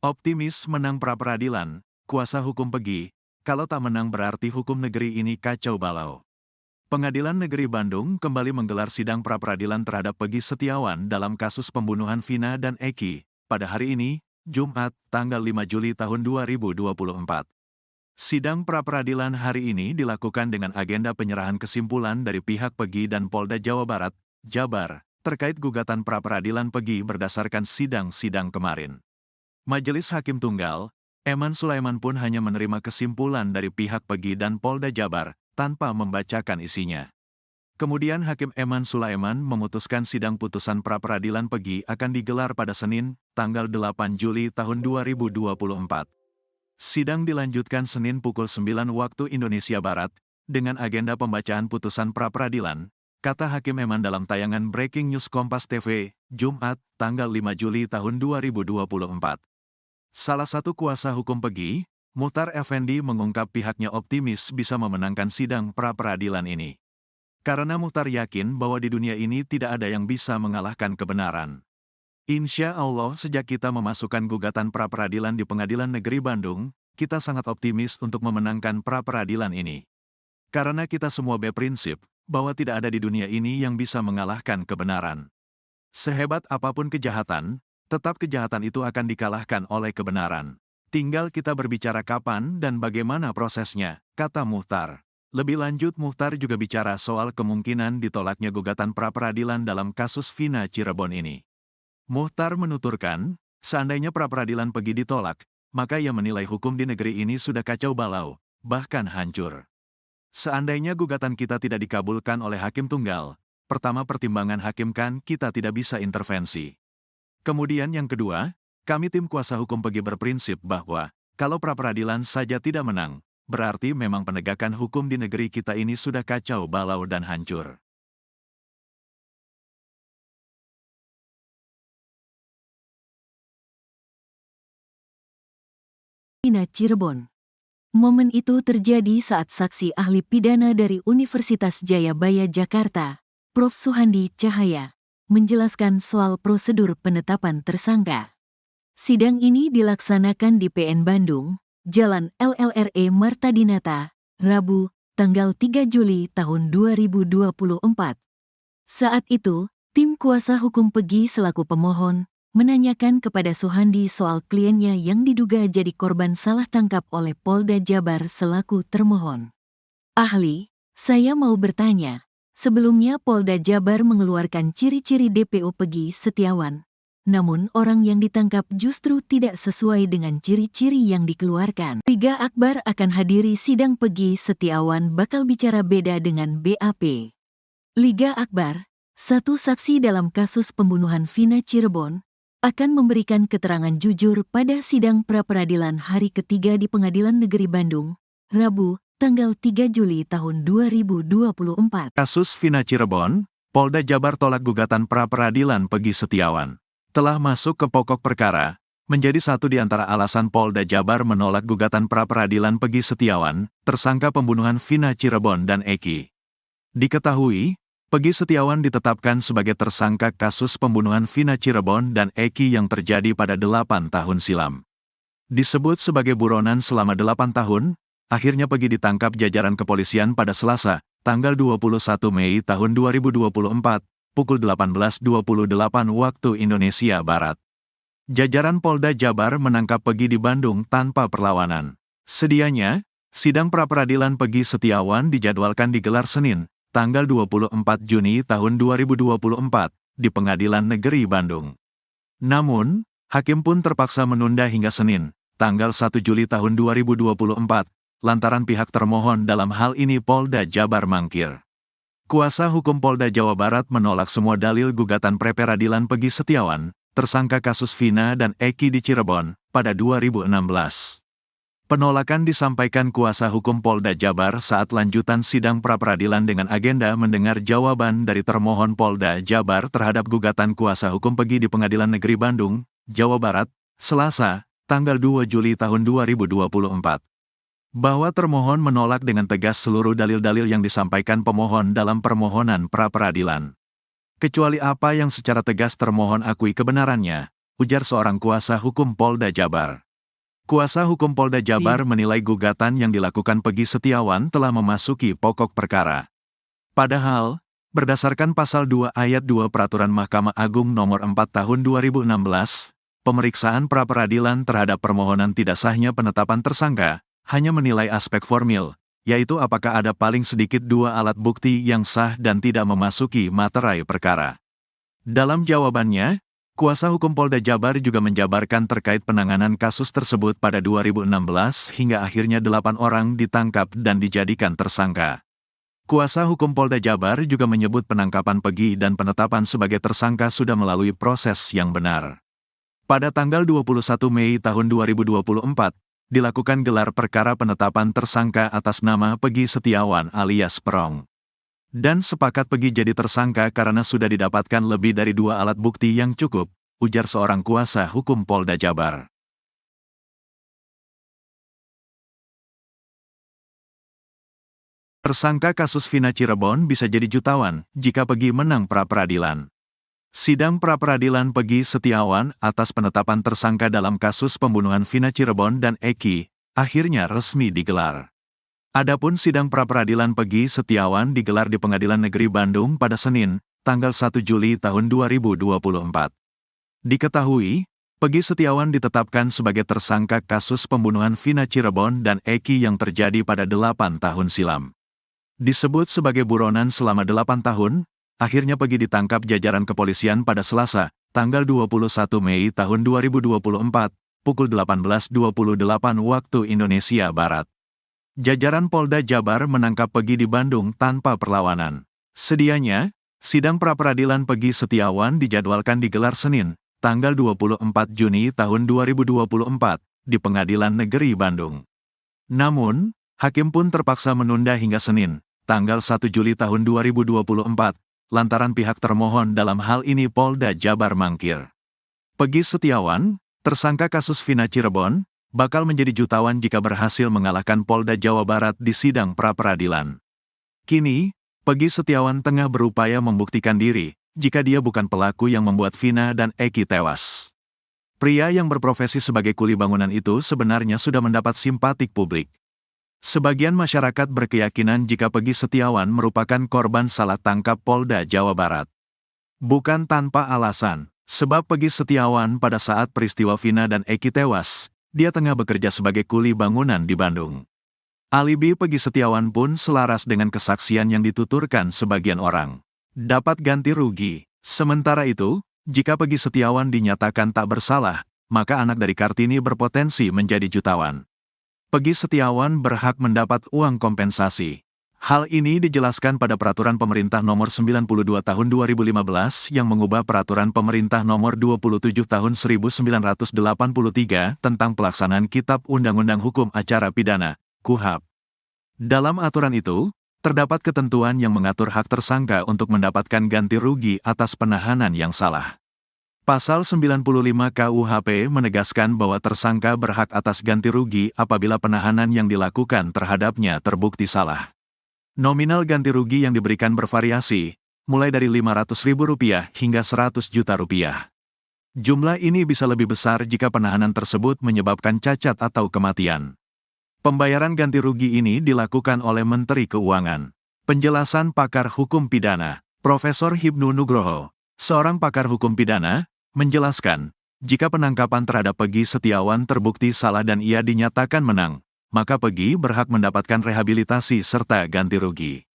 Optimis menang pra-peradilan, kuasa hukum Peggy, kalau tak menang berarti hukum negeri ini kacau balau. Pengadilan Negeri Bandung kembali menggelar sidang pra-peradilan terhadap Peggy Setiawan dalam kasus pembunuhan Vina dan Eki, pada hari ini, Jumat, tanggal 5 Juli tahun 2024. Sidang pra-peradilan hari ini dilakukan dengan agenda penyerahan kesimpulan dari pihak Peggy dan Polda Jawa Barat, Jabar, terkait gugatan pra-peradilan Peggy berdasarkan sidang-sidang kemarin. Majelis Hakim Tunggal, Eman Sulaiman pun hanya menerima kesimpulan dari pihak Peggy dan Polda Jabar, tanpa membacakan isinya. Kemudian Hakim Eman Sulaiman memutuskan sidang putusan pra-peradilan Peggy akan digelar pada Senin, tanggal 8 Juli tahun 2024. Sidang dilanjutkan Senin pukul 9 waktu Indonesia Barat, dengan agenda pembacaan putusan pra-peradilan, kata Hakim Eman dalam tayangan Breaking News Kompas TV, Jumat, tanggal 5 Juli tahun 2024. Salah satu kuasa hukum Peggy, Muhtar Effendi mengungkap pihaknya optimis bisa memenangkan sidang pra-peradilan ini. Karena Muhtar yakin bahwa di dunia ini tidak ada yang bisa mengalahkan kebenaran. Insya Allah sejak kita memasukkan gugatan pra-peradilan di Pengadilan Negeri Bandung, kita sangat optimis untuk memenangkan pra-peradilan ini. Karena kita semua berprinsip bahwa tidak ada di dunia ini yang bisa mengalahkan kebenaran. Sehebat apapun kejahatan, tetap kejahatan itu akan dikalahkan oleh kebenaran. Tinggal kita berbicara kapan dan bagaimana prosesnya, kata Muhtar. Lebih lanjut Muhtar juga bicara soal kemungkinan ditolaknya gugatan pra-peradilan dalam kasus Vina Cirebon ini. Muhtar menuturkan, seandainya pra-peradilan Peggy ditolak, maka ia menilai hukum di negeri ini sudah kacau balau, bahkan hancur. Seandainya gugatan kita tidak dikabulkan oleh Hakim Tunggal, pertama pertimbangan hakim kan kita tidak bisa intervensi. Kemudian yang kedua, kami tim kuasa hukum Peggy berprinsip bahwa, kalau pra-peradilan saja tidak menang, berarti memang penegakan hukum di negeri kita ini sudah kacau balau dan hancur. Vina Cirebon. Momen itu terjadi saat saksi ahli pidana dari Universitas Jayabaya Jakarta, Prof. Suhandi Cahaya, menjelaskan soal prosedur penetapan tersangka. Sidang ini dilaksanakan di PN Bandung, Jalan LLRE Marta Dinata, Rabu, tanggal 3 Juli tahun 2024. Saat itu, tim kuasa hukum Peggy selaku pemohon, menanyakan kepada Suhandi soal kliennya yang diduga jadi korban salah tangkap oleh Polda Jabar selaku termohon. Ahli, saya mau bertanya. Sebelumnya Polda Jabar mengeluarkan ciri-ciri DPO Peggy Setiawan. Namun orang yang ditangkap justru tidak sesuai dengan ciri-ciri yang dikeluarkan. Liga Akbar akan hadiri sidang Peggy Setiawan bakal bicara beda dengan BAP. Liga Akbar, satu saksi dalam kasus pembunuhan Vina Cirebon, akan memberikan keterangan jujur pada sidang pra-peradilan hari ketiga di Pengadilan Negeri Bandung, Rabu, tanggal 3 Juli tahun 2024. Kasus Vina Cirebon, Polda Jabar tolak gugatan pra-peradilan Peggy Setiawan. Telah masuk ke pokok perkara, menjadi satu di antara alasan Polda Jabar menolak gugatan pra-peradilan Peggy Setiawan, tersangka pembunuhan Vina Cirebon dan Eki. Diketahui, Peggy Setiawan ditetapkan sebagai tersangka kasus pembunuhan Vina Cirebon dan Eki yang terjadi pada 8 tahun silam. Disebut sebagai buronan selama 8 tahun, akhirnya Peggy ditangkap jajaran kepolisian pada Selasa, tanggal 21 Mei tahun 2024, pukul 18.28 waktu Indonesia Barat. Jajaran Polda Jabar menangkap Peggy di Bandung tanpa perlawanan. Sedianya, sidang pra-peradilan Peggy Setiawan dijadwalkan digelar Senin, tanggal 24 Juni tahun 2024, di Pengadilan Negeri Bandung. Namun, hakim pun terpaksa menunda hingga Senin, tanggal 1 Juli tahun 2024, lantaran pihak termohon dalam hal ini Polda Jabar mangkir. Kuasa hukum Polda Jawa Barat menolak semua dalil gugatan pra-peradilan Peggy Setiawan, tersangka kasus Vina dan Eki di Cirebon, pada 2016. Penolakan disampaikan kuasa hukum Polda Jabar saat lanjutan sidang pra-peradilan dengan agenda mendengar jawaban dari termohon Polda Jabar terhadap gugatan kuasa hukum Peggy di Pengadilan Negeri Bandung, Jawa Barat, Selasa, tanggal 2 Juli tahun 2024. Bahwa termohon menolak dengan tegas seluruh dalil-dalil yang disampaikan pemohon dalam permohonan pra-peradilan. Kecuali apa yang secara tegas termohon akui kebenarannya, ujar seorang kuasa hukum Polda Jabar. Kuasa hukum Polda Jabar menilai gugatan yang dilakukan Peggy Setiawan telah memasuki pokok perkara. Padahal, berdasarkan pasal 2 ayat 2 Peraturan Mahkamah Agung Nomor 4 Tahun 2016, pemeriksaan pra-peradilan terhadap permohonan tidak sahnya penetapan tersangka hanya menilai aspek formil, yaitu apakah ada paling sedikit 2 alat bukti yang sah dan tidak memasuki materai perkara. Dalam jawabannya, kuasa hukum Polda Jabar juga menjabarkan terkait penanganan kasus tersebut pada 2016 hingga akhirnya 8 orang ditangkap dan dijadikan tersangka. Kuasa hukum Polda Jabar juga menyebut penangkapan Peggy dan penetapan sebagai tersangka sudah melalui proses yang benar. Pada tanggal 21 Mei tahun 2024, dilakukan gelar perkara penetapan tersangka atas nama Peggy Setiawan alias Perong. Dan sepakat Peggy jadi tersangka karena sudah didapatkan lebih dari 2 alat bukti yang cukup, ujar seorang kuasa hukum Polda Jabar. Tersangka kasus Vina Cirebon bisa jadi jutawan jika Peggy menang pra-peradilan. Sidang pra-peradilan Peggy Setiawan atas penetapan tersangka dalam kasus pembunuhan Vina Cirebon dan Eki akhirnya resmi digelar. Adapun sidang pra-peradilan Peggy Setiawan digelar di Pengadilan Negeri Bandung pada Senin, tanggal 1 Juli tahun 2024. Diketahui, Peggy Setiawan ditetapkan sebagai tersangka kasus pembunuhan Vina Cirebon dan Eki yang terjadi pada 8 tahun silam. Disebut sebagai buronan selama 8 tahun, akhirnya Peggy ditangkap jajaran kepolisian pada Selasa, tanggal 21 Mei tahun 2024, pukul 18.28 waktu Indonesia Barat. Jajaran Polda Jabar menangkap Peggy di Bandung tanpa perlawanan. Sedianya, sidang pra-peradilan Peggy Setiawan dijadwalkan digelar Senin, tanggal 24 Juni tahun 2024, di Pengadilan Negeri Bandung. Namun, hakim pun terpaksa menunda hingga Senin, tanggal 1 Juli tahun 2024, lantaran pihak termohon dalam hal ini Polda Jabar mangkir. Peggy Setiawan, tersangka kasus Vina Cirebon, bakal menjadi jutawan jika berhasil mengalahkan Polda Jawa Barat di sidang pra-peradilan. Kini, Peggy Setiawan tengah berupaya membuktikan diri, jika dia bukan pelaku yang membuat Vina dan Eki tewas. Pria yang berprofesi sebagai kuli bangunan itu sebenarnya sudah mendapat simpatik publik. Sebagian masyarakat berkeyakinan jika Peggy Setiawan merupakan korban salah tangkap Polda Jawa Barat. Bukan tanpa alasan, sebab Peggy Setiawan pada saat peristiwa Vina dan Eki tewas, dia tengah bekerja sebagai kuli bangunan di Bandung. Alibi Peggy Setiawan pun selaras dengan kesaksian yang dituturkan sebagian orang. Dapat ganti rugi. Sementara itu, jika Peggy Setiawan dinyatakan tak bersalah, maka anak dari Kartini berpotensi menjadi jutawan. Peggy Setiawan berhak mendapat uang kompensasi. Hal ini dijelaskan pada Peraturan Pemerintah Nomor 92 Tahun 2015 yang mengubah Peraturan Pemerintah Nomor 27 Tahun 1983 tentang pelaksanaan Kitab Undang-Undang Hukum Acara Pidana, KUHAP. Dalam aturan itu, terdapat ketentuan yang mengatur hak tersangka untuk mendapatkan ganti rugi atas penahanan yang salah. Pasal 95 KUHP menegaskan bahwa tersangka berhak atas ganti rugi apabila penahanan yang dilakukan terhadapnya terbukti salah. Nominal ganti rugi yang diberikan bervariasi, mulai dari Rp500.000 hingga Rp100 juta. Jumlah ini bisa lebih besar jika penahanan tersebut menyebabkan cacat atau kematian. Pembayaran ganti rugi ini dilakukan oleh Menteri Keuangan. Penjelasan pakar hukum pidana, Profesor Hibnu Nugroho, seorang pakar hukum pidana, menjelaskan, jika penangkapan terhadap Peggy Setiawan terbukti salah dan ia dinyatakan menang, maka Peggy berhak mendapatkan rehabilitasi serta ganti rugi.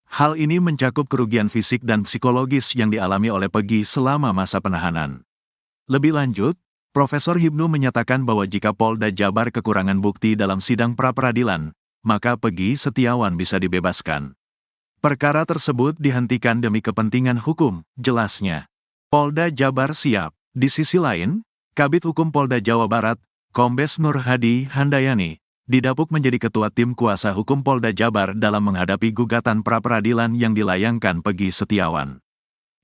Hal ini mencakup kerugian fisik dan psikologis yang dialami oleh Peggy selama masa penahanan. Lebih lanjut, Profesor Hibnu menyatakan bahwa jika Polda Jabar kekurangan bukti dalam sidang pra-peradilan, maka Peggy Setiawan bisa dibebaskan. Perkara tersebut dihentikan demi kepentingan hukum, jelasnya. Polda Jabar siap. Di sisi lain, Kabid Hukum Polda Jawa Barat, Kombes Nur Hadi Handayani, didapuk menjadi ketua tim kuasa hukum Polda Jabar dalam menghadapi gugatan pra-peradilan yang dilayangkan Peggy Setiawan.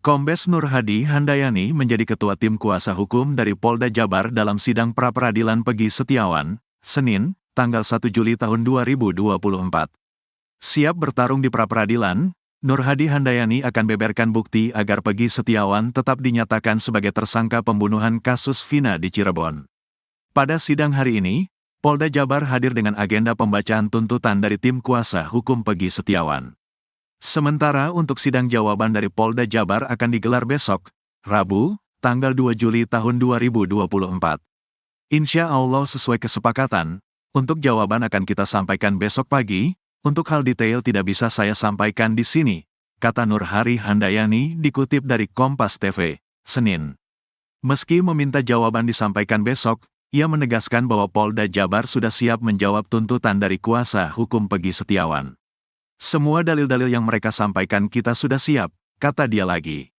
Kombes Nur Hadi Handayani menjadi ketua tim kuasa hukum dari Polda Jabar dalam sidang pra-peradilan Peggy Setiawan, Senin, tanggal 1 Juli tahun 2024. Siap bertarung di pra-peradilan, Nur Hadi Handayani akan beberkan bukti agar Peggy Setiawan tetap dinyatakan sebagai tersangka pembunuhan kasus Vina di Cirebon. Pada sidang hari ini, Polda Jabar hadir dengan agenda pembacaan tuntutan dari tim kuasa hukum Peggy Setiawan. Sementara untuk sidang jawaban dari Polda Jabar akan digelar besok, Rabu, tanggal 2 Juli tahun 2024. Insya Allah sesuai kesepakatan, untuk jawaban akan kita sampaikan besok pagi. Untuk hal detail tidak bisa saya sampaikan di sini, kata Nur Hadi Handayani dikutip dari Kompas TV, Senin. Meski meminta jawaban disampaikan besok, ia menegaskan bahwa Polda Jabar sudah siap menjawab tuntutan dari kuasa hukum Peggy Setiawan. Semua dalil-dalil yang mereka sampaikan kita sudah siap, kata dia lagi.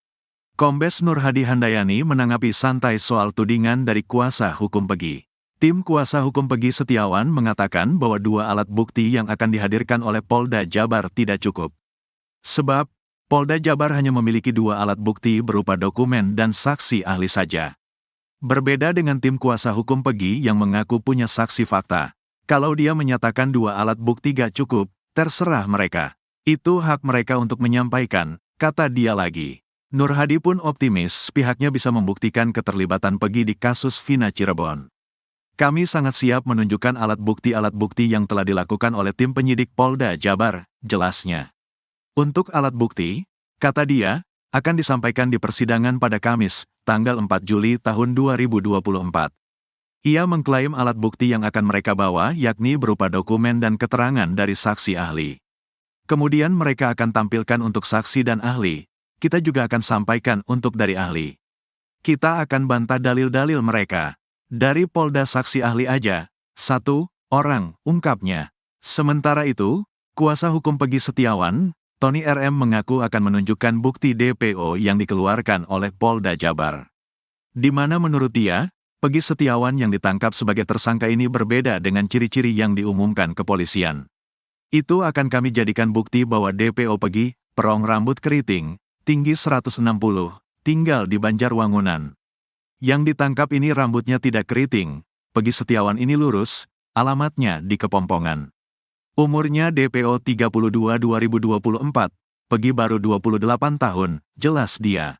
Kombes Nur Hadi Handayani menanggapi santai soal tudingan dari kuasa hukum Peggy. Tim kuasa hukum Peggy Setiawan mengatakan bahwa 2 alat bukti yang akan dihadirkan oleh Polda Jabar tidak cukup. Sebab, Polda Jabar hanya memiliki 2 alat bukti berupa dokumen dan saksi ahli saja. Berbeda dengan tim kuasa hukum Peggy yang mengaku punya saksi fakta. Kalau dia menyatakan 2 alat bukti gak cukup, terserah mereka. Itu hak mereka untuk menyampaikan, kata dia lagi. Nur Hadi pun optimis pihaknya bisa membuktikan keterlibatan Peggy di kasus Vina Cirebon. Kami sangat siap menunjukkan alat bukti yang telah dilakukan oleh tim penyidik Polda Jabar, jelasnya. Untuk alat bukti, kata dia, akan disampaikan di persidangan pada Kamis, tanggal 4 Juli tahun 2024. Ia mengklaim alat bukti yang akan mereka bawa yakni berupa dokumen dan keterangan dari saksi ahli. Kemudian mereka akan tampilkan untuk saksi dan ahli, kita juga akan sampaikan untuk dari ahli. Kita akan bantah dalil-dalil mereka. Dari Polda saksi ahli aja, 1 orang, ungkapnya. Sementara itu, kuasa hukum Peggy Setiawan, Tony RM mengaku akan menunjukkan bukti DPO yang dikeluarkan oleh Polda Jabar. Di mana menurut dia, Peggy Setiawan yang ditangkap sebagai tersangka ini berbeda dengan ciri-ciri yang diumumkan kepolisian. Itu akan kami jadikan bukti bahwa DPO Peggy, perong rambut keriting, tinggi 160, tinggal di Banjarwangunan. Yang ditangkap ini rambutnya tidak keriting, Peggy Setiawan ini lurus, alamatnya di Kepompongan. Umurnya DPO 32 2024, Peggy baru 28 tahun, jelas dia.